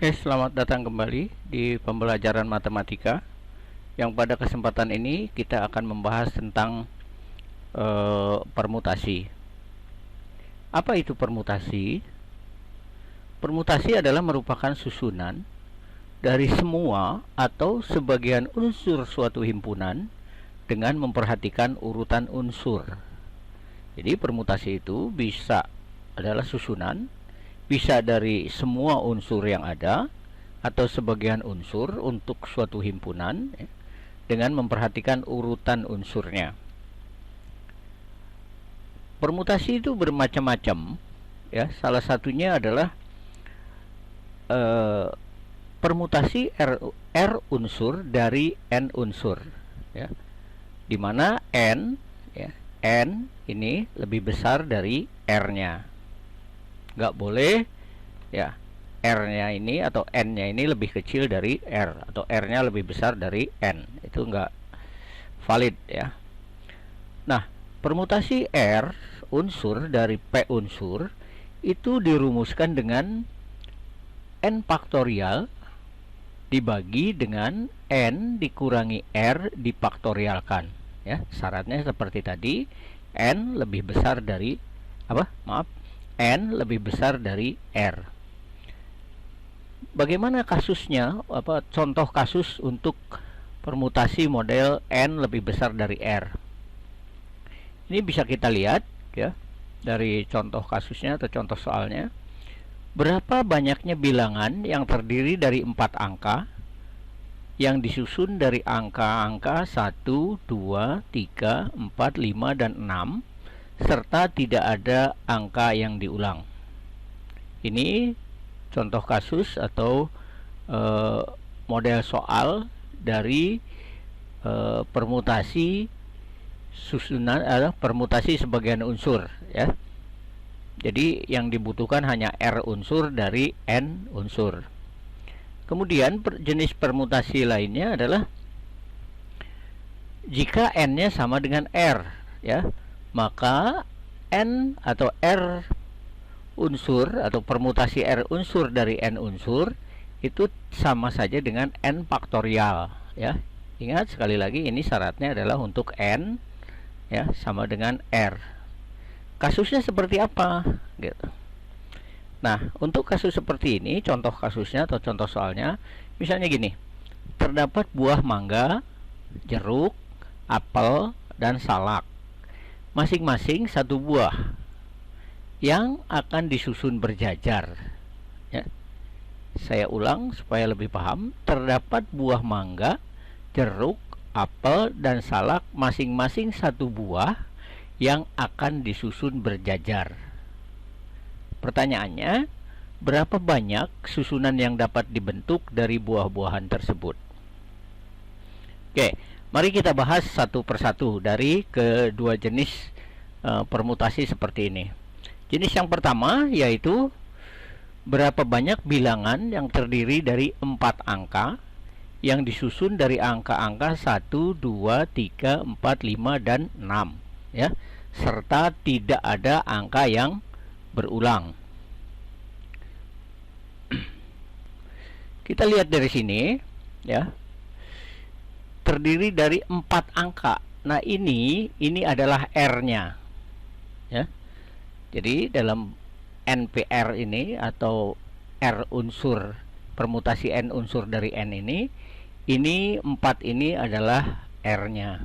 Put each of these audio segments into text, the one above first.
Oke, selamat datang kembali di pembelajaran matematika. Yang pada kesempatan ini kita akan membahas tentang permutasi. Apa itu permutasi? Permutasi adalah merupakan susunan dari semua atau sebagian unsur suatu himpunan dengan memperhatikan urutan unsur. Jadi permutasi itu bisa adalah susunan, bisa dari semua unsur yang ada atau sebagian unsur untuk suatu himpunan dengan memperhatikan urutan unsurnya. Permutasi itu bermacam-macam, ya. Salah satunya adalah permutasi R unsur dari N unsur, ya. Di mana N, ya, N ini lebih besar dari R-nya. Nggak boleh ya R-nya ini atau N-nya ini lebih kecil dari R atau R-nya lebih besar dari N. Itu nggak valid, ya. Nah, permutasi R unsur dari P unsur itu dirumuskan dengan N faktorial dibagi dengan N dikurangi R difaktorialkan, ya. Syaratnya seperti tadi, N lebih besar dari N lebih besar dari R. Bagaimana kasusnya? Contoh kasus untuk permutasi model N lebih besar dari R. Ini bisa kita lihat, ya, dari contoh kasusnya atau contoh soalnya. Berapa banyaknya bilangan yang terdiri dari 4 angka yang disusun dari angka-angka 1, 2, 3, 4, 5, dan 6 serta tidak ada angka yang diulang. Ini contoh kasus atau model soal dari permutasi susunan permutasi sebagian unsur, ya. Jadi yang dibutuhkan hanya R unsur dari N unsur. Kemudian jenis permutasi lainnya adalah jika N-nya sama dengan R, ya, maka N atau R unsur atau permutasi R unsur dari N unsur itu sama saja dengan N faktorial, ya. Ingat sekali lagi, ini syaratnya adalah untuk N, ya, sama dengan R. Kasusnya seperti apa, gitu. Nah, untuk kasus seperti ini, contoh kasusnya atau contoh soalnya misalnya gini. Terdapat buah mangga, jeruk, apel, dan salak, masing-masing 1 buah yang akan disusun berjajar, ya. Saya ulang supaya lebih paham. Terdapat buah mangga, jeruk, apel, dan salak, masing-masing 1 buah yang akan disusun berjajar. Pertanyaannya, berapa banyak susunan yang dapat dibentuk dari buah-buahan tersebut? Oke, mari kita bahas satu persatu dari kedua jenis permutasi seperti ini. Jenis yang pertama yaitu berapa banyak bilangan yang terdiri dari 4 angka yang disusun dari angka-angka 1, 2, 3, 4, 5, dan 6, ya, serta tidak ada angka yang berulang. Kita lihat dari sini, ya, terdiri dari 4 angka. Nah, ini adalah R-nya, ya. Jadi dalam NPR ini atau R unsur permutasi N unsur dari N ini 4 ini adalah R-nya.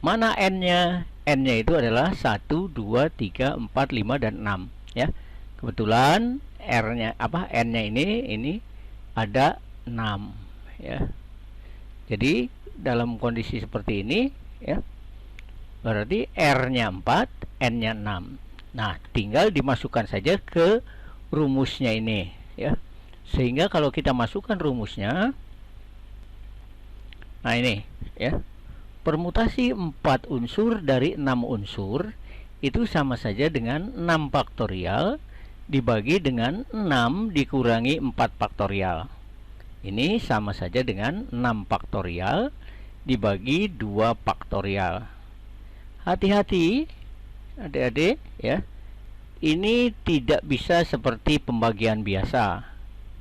Mana N-nya? N-nya itu adalah 1, 2, 3, 4, 5, dan 6, ya. Kebetulan R-nya N-nya ini ada 6, ya. Jadi dalam kondisi seperti ini, ya, berarti R-nya 4, N-nya 6. Nah, tinggal dimasukkan saja ke rumusnya ini, ya. Sehingga kalau kita masukkan rumusnya, nah ini, ya, permutasi 4 unsur dari 6 unsur itu sama saja dengan 6 faktorial dibagi dengan 6 dikurangi 4 faktorial. Ini sama saja dengan 6 faktorial dibagi 2 faktorial. Hati-hati adik-adik, ya. Ini tidak bisa seperti pembagian biasa,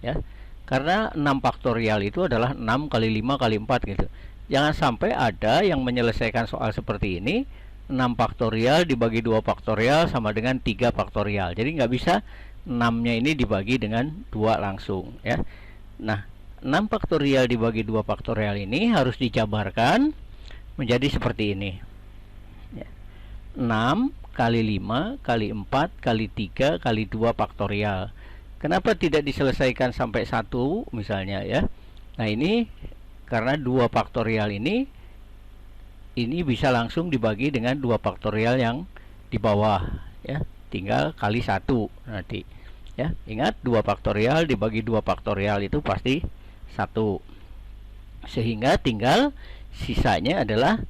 ya. Karena 6 faktorial itu adalah 6 kali 5 kali 4 gitu. Jangan sampai ada yang menyelesaikan soal seperti ini, 6 faktorial dibagi 2 faktorial sama dengan 3 faktorial. Jadi nggak bisa 6-nya ini dibagi dengan 2 langsung, ya. Nah, 6 faktorial dibagi 2 faktorial ini harus dijabarkan menjadi seperti ini, ya. 6 kali 5 kali 4 kali 3 kali 2 faktorial. Kenapa tidak diselesaikan sampai 1 misalnya, ya? Nah, ini karena 2 faktorial ini bisa langsung dibagi dengan 2 faktorial yang di bawah, ya. Tinggal kali 1 nanti, ya. Ingat, 2 faktorial dibagi 2 faktorial itu pasti 1. Sehingga tinggal sisanya adalah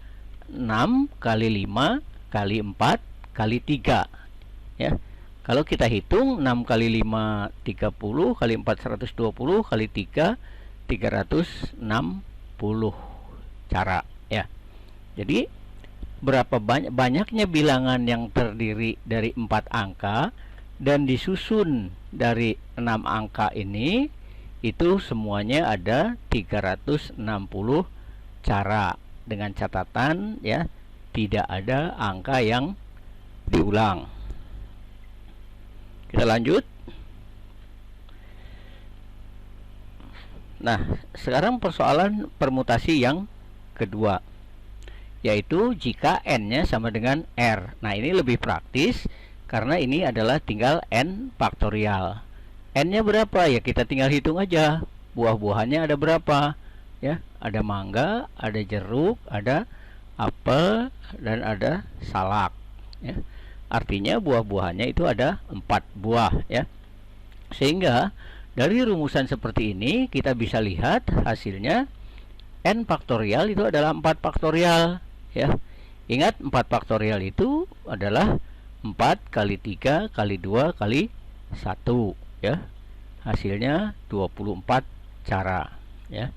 6 kali 5 kali 4 kali 3, ya. Kalau kita hitung 6 kali 5 30 kali 4 120 kali 3 360 cara, ya. Jadi berapa banyaknya bilangan yang terdiri dari 4 angka dan disusun dari 6 angka ini, itu semuanya ada 360 cara, dengan catatan, ya, tidak ada angka yang diulang. Kita lanjut. Nah, sekarang persoalan permutasi yang kedua, yaitu jika n-nya sama dengan r. Nah, ini lebih praktis karena ini adalah tinggal n faktorial. N-nya berapa? Ya kita tinggal hitung aja. Buah-buahannya ada berapa? Ya, ada mangga, ada jeruk, ada apel, dan ada salak, ya. Artinya buah-buahannya itu ada 4 buah, ya. Sehingga dari rumusan seperti ini kita bisa lihat hasilnya n faktorial itu adalah 4 faktorial, ya. Ingat, 4 faktorial itu adalah 4 kali 3 kali 2 kali 1, ya. Hasilnya 24 cara, ya.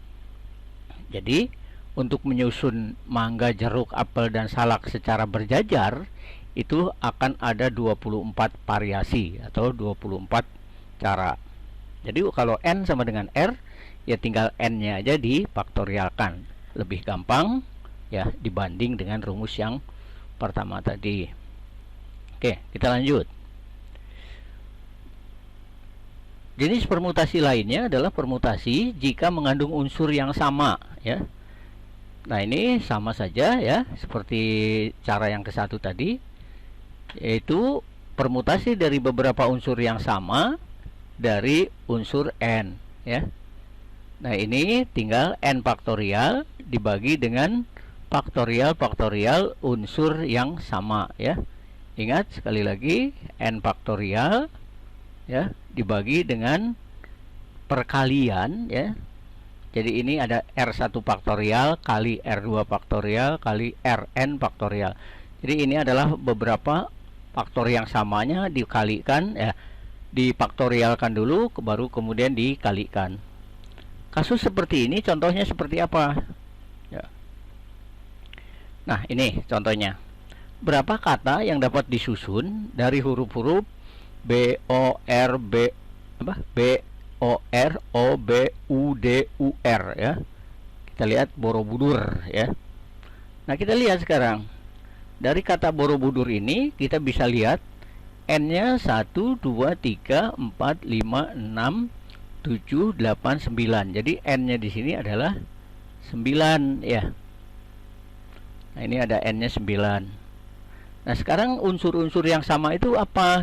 Jadi untuk menyusun mangga, jeruk, apel, dan salak secara berjajar itu akan ada 24 variasi atau 24 cara. Jadi kalau n sama dengan r, ya tinggal n-nya aja difaktorialkan. Lebih gampang, ya, dibanding dengan rumus yang pertama tadi. Oke, kita lanjut. Jenis permutasi lainnya adalah permutasi jika mengandung unsur yang sama, ya. Nah, ini sama saja, ya, seperti cara yang ke satu tadi, yaitu permutasi dari beberapa unsur yang sama dari unsur n, ya. Nah, ini tinggal n faktorial dibagi dengan faktorial unsur yang sama, ya. Ingat sekali lagi, n faktorial, ya, dibagi dengan perkalian, ya. Jadi ini ada R1 faktorial kali R2 faktorial kali Rn faktorial. Jadi ini adalah beberapa faktor yang samanya dikalikan, ya, difaktorialkan dulu baru kemudian dikalikan. Kasus seperti ini contohnya seperti apa, ya. Nah, ini contohnya. Berapa kata yang dapat disusun dari huruf-huruf B O R B O R O B U D U R, ya. Kita lihat Borobudur, ya. Nah, kita lihat sekarang. Dari kata Borobudur ini kita bisa lihat n-nya 1 2 3 4 5 6 7 8 9. Jadi n-nya di sini adalah 9, ya. Nah, ini ada n-nya 9. Nah, sekarang unsur-unsur yang sama itu apa?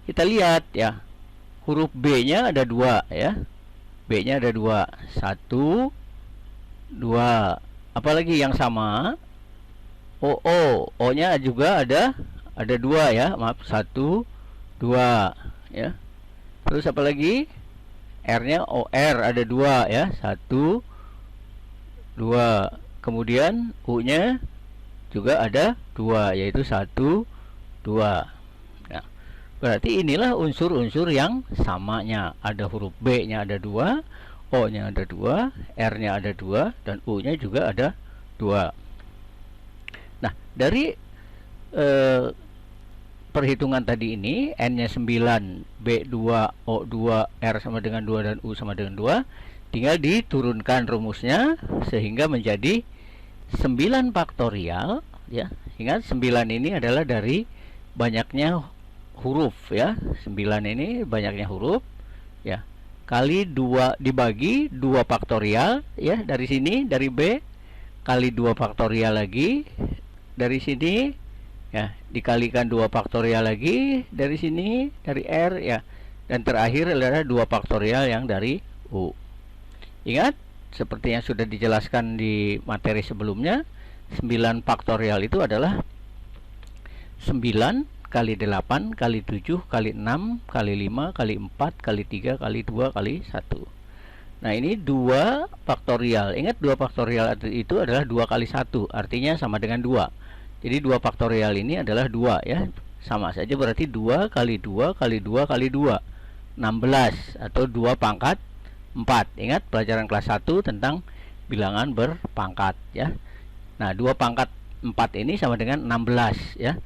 Kita lihat, ya. Huruf B-nya ada 2, ya. B-nya ada 2. 1 2. Apalagi yang sama? O-nya juga ada 2, ya. Maaf, 1 2, ya. Terus apalagi? R-nya OR ada 2, ya. 1 2. Kemudian U-nya juga ada 2, yaitu 1 2. Berarti inilah unsur-unsur yang samanya. Ada huruf B-nya ada 2, O-nya ada 2, R-nya ada 2, dan U-nya juga ada 2. Nah, dari perhitungan tadi ini, N-nya 9, B2, O2, R sama dengan 2, dan U sama dengan 2, tinggal diturunkan rumusnya sehingga menjadi 9 faktorial, ya. Ingat 9 ini adalah dari banyaknya huruf, ya. 9 ini banyaknya huruf, ya. Kali 2 dibagi 2 faktorial, ya, dari sini, dari B, kali 2 faktorial lagi dari sini, ya, dikalikan 2 faktorial lagi dari sini, dari R, ya. Dan terakhir adalah 2 faktorial yang dari U. Ingat, seperti yang sudah dijelaskan di materi sebelumnya, 9 faktorial itu adalah 9 kali 8 kali 7 kali 6 kali 5 kali 4 kali 3 kali 2 kali 1. Nah, ini 2 faktorial. Ingat, 2 faktorial itu adalah 2 kali 1, artinya sama dengan 2. Jadi 2 faktorial ini adalah 2, ya. Sama saja berarti 2 kali 2 kali 2 kali 2, 16, atau 2 pangkat 4. Ingat pelajaran kelas 1 tentang bilangan berpangkat, ya. Nah, 2 pangkat 4 ini sama dengan 16, ya.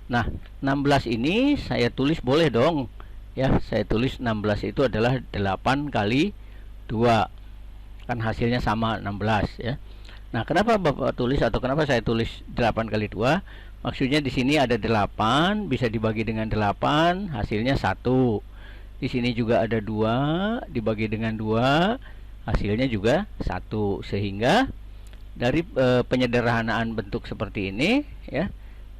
Nah, 16 ini saya tulis boleh dong, ya. Saya tulis 16 itu adalah 8 kali 2. Kan hasilnya sama 16, ya. Nah, kenapa Bapak tulis atau kenapa saya tulis 8 kali 2? Maksudnya di sini ada 8, bisa dibagi dengan 8, hasilnya 1. Di sini juga ada 2, dibagi dengan 2, hasilnya juga 1. Sehingga dari penyederhanaan bentuk seperti ini, ya,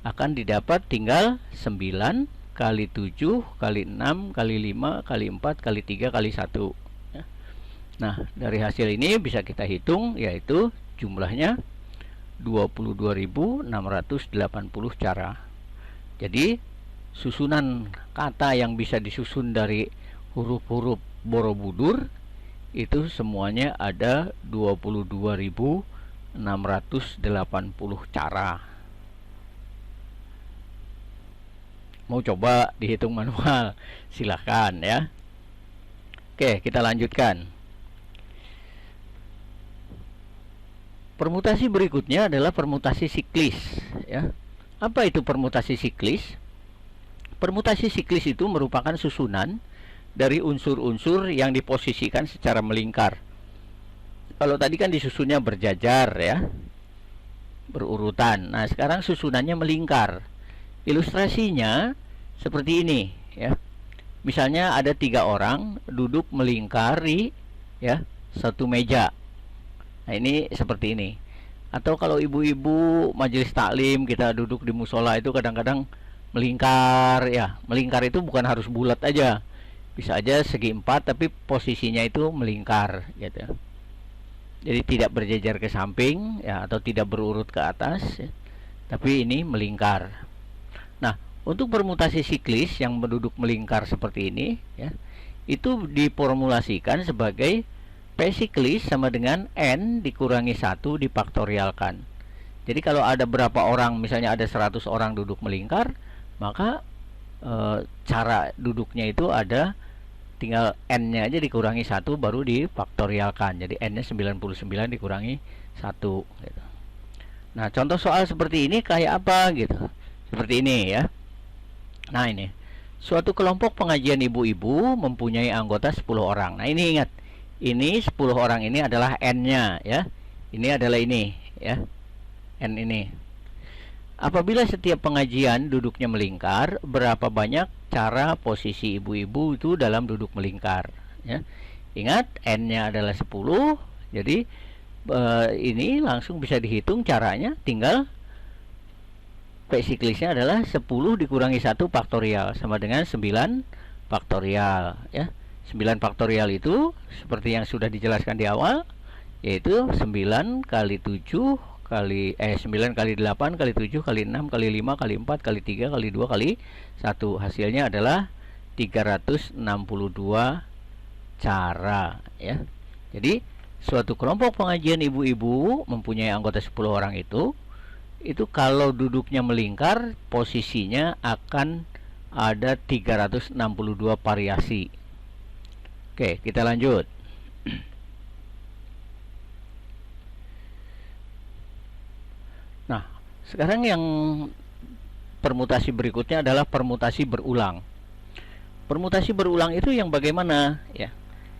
akan didapat tinggal 9 kali 7 kali 6 kali 5 kali 4 kali 3 kali 1, ya. Nah, dari hasil ini bisa kita hitung, yaitu jumlahnya 22.680 cara. Jadi susunan kata yang bisa disusun dari huruf-huruf Borobudur itu semuanya ada 22.680 cara. Mau coba dihitung manual? Silahkan, ya. Oke, kita lanjutkan. Permutasi berikutnya adalah permutasi siklis, ya. Apa itu permutasi siklis? Permutasi siklis itu merupakan susunan dari unsur-unsur yang diposisikan secara melingkar. Kalau tadi kan disusunnya berjajar, ya, berurutan. Nah, sekarang susunannya melingkar. Ilustrasinya seperti ini, ya. Misalnya ada 3 orang duduk melingkari, ya, satu meja. Nah, ini seperti ini. Atau kalau ibu-ibu majelis taklim, kita duduk di musola itu kadang-kadang melingkar, ya. Melingkar itu bukan harus bulat aja, bisa aja segi 4 tapi posisinya itu melingkar, gitu. Jadi tidak berjejer ke samping, ya, atau tidak berurut ke atas, ya, tapi ini melingkar. Nah, untuk permutasi siklis yang menduduk melingkar seperti ini, ya, itu diformulasikan sebagai P siklis sama dengan N dikurangi 1 difaktorialkan. Jadi kalau ada berapa orang, misalnya ada 100 orang duduk melingkar, maka cara duduknya itu ada tinggal N-nya aja dikurangi 1 baru difaktorialkan. Jadi N-nya 99 dikurangi 1, gitu. Nah, contoh soal seperti ini kayak apa, gitu. Seperti ini, ya. Nah, ini. Suatu kelompok pengajian ibu-ibu mempunyai anggota 10 orang. Nah, ini ingat. Ini 10 orang ini adalah N-nya, ya. Ini adalah ini, ya. N ini. Apabila setiap pengajian duduknya melingkar, berapa banyak cara posisi ibu-ibu itu dalam duduk melingkar, ya. Ingat, N-nya adalah 10. Jadi ini langsung bisa dihitung caranya, tinggal P siklisnya adalah 10 dikurangi 1 faktorial sama dengan 9 faktorial, ya. 9 faktorial itu seperti yang sudah dijelaskan di awal, yaitu 9 kali 7 kali 9 kali 8 kali 7 kali 6 kali 5 kali 4 kali 3 kali 2 kali 1. Hasilnya adalah 362 cara, ya. Jadi suatu kelompok pengajian ibu-ibu mempunyai anggota 10 orang itu kalau duduknya melingkar, posisinya akan ada 362 variasi. Oke, kita lanjut. Nah, sekarang yang permutasi berikutnya adalah permutasi berulang. Permutasi berulang itu yang bagaimana ya?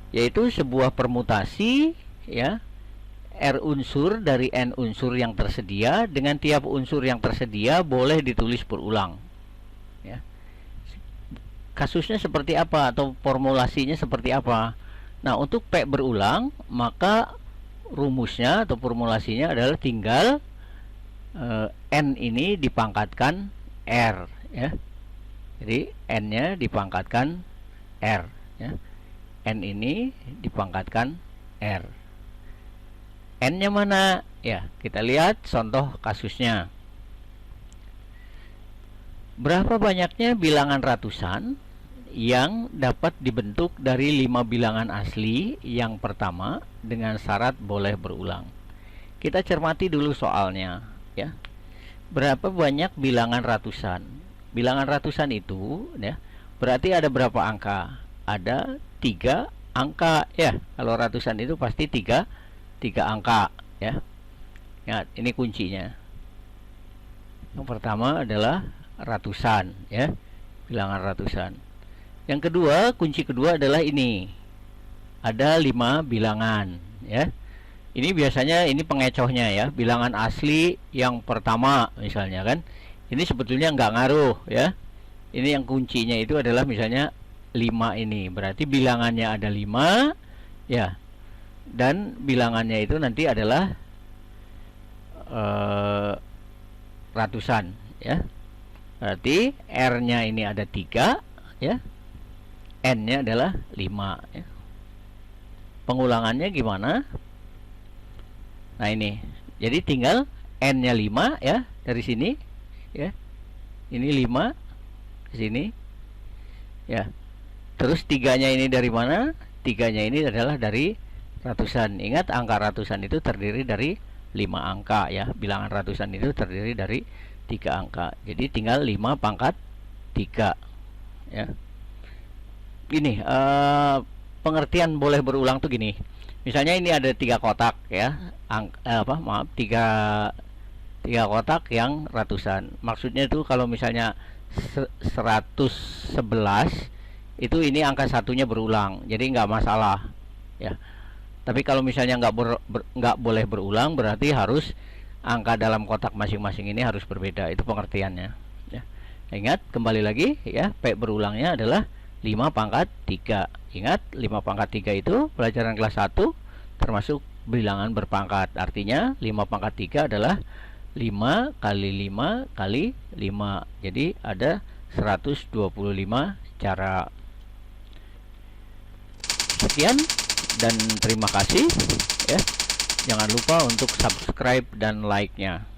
Yaitu sebuah permutasi ya, R unsur dari N unsur yang tersedia dengan tiap unsur yang tersedia boleh ditulis berulang ya. Kasusnya seperti apa atau formulasinya seperti apa? Nah, untuk P berulang, maka rumusnya atau formulasinya adalah tinggal N ini dipangkatkan R ya. Jadi N-nya dipangkatkan R ya. N ini dipangkatkan R. N-nya mana? Ya, kita lihat contoh kasusnya. Berapa banyaknya bilangan ratusan yang dapat dibentuk dari 5 bilangan asli yang pertama dengan syarat boleh berulang? Kita cermati dulu soalnya ya. Berapa banyak bilangan ratusan? Bilangan ratusan itu ya, berarti ada berapa angka? Ada 3 angka ya. Kalau ratusan itu pasti 3 angka ya. Ya, ini kuncinya. Yang pertama adalah ratusan ya, bilangan ratusan. Yang kedua, kunci kedua adalah ini. Ada 5 bilangan ya. Ini biasanya ini pengecohnya ya, bilangan asli yang pertama misalnya kan. Ini sebetulnya nggak ngaruh ya. Ini yang kuncinya itu adalah misalnya 5 ini. Berarti bilangannya ada 5 ya. Dan bilangannya itu nanti adalah ratusan ya. Berarti R-nya ini ada 3 ya. N-nya adalah 5 ya. Pengulangannya gimana? Nah, ini. Jadi tinggal N-nya 5 ya dari sini ya. Ini 5 ke sini ya. Terus 3-nya ini dari mana? 3-nya ini adalah dari ratusan. Ingat, angka ratusan itu terdiri dari 5 angka ya. Bilangan ratusan itu terdiri dari 3 angka. Jadi tinggal 5 pangkat 3 ya. Ini pengertian boleh berulang tuh gini. Misalnya ini ada 3 kotak ya. Tiga kotak yang ratusan. Maksudnya itu kalau misalnya 111 itu ini angka satunya berulang, jadi nggak masalah ya. Tapi kalau misalnya nggak boleh berulang, berarti harus angka dalam kotak masing-masing ini harus berbeda. Itu pengertiannya ya. Ingat, kembali lagi ya, P berulangnya adalah 5 pangkat 3. Ingat, 5 pangkat 3 itu pelajaran kelas 1 termasuk bilangan berpangkat. Artinya 5 pangkat 3 adalah 5 kali 5 kali 5. Jadi ada 125 cara. Sekian dan terima kasih ya. Jangan lupa untuk subscribe dan like-nya.